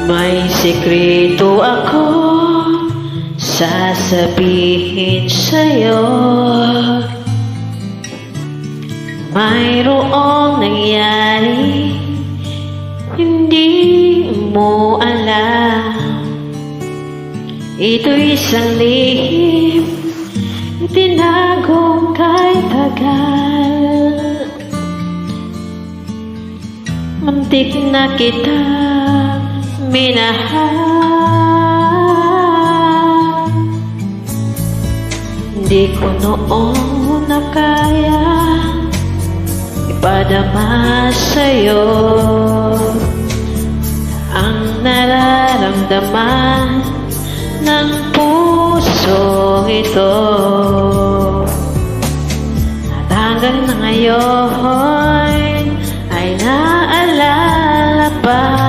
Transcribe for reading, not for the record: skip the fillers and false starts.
May sikreto ako sasabihin sa'yo. Mayroong nangyari hindi mo alam. Ito'y isang lihim tinago kay tagal. Muntik na kita minahal. Hindi ko noon na kaya ipadama sa'yo ang nararamdaman ng puso ito. At hanggang na ngayon ay naalala pa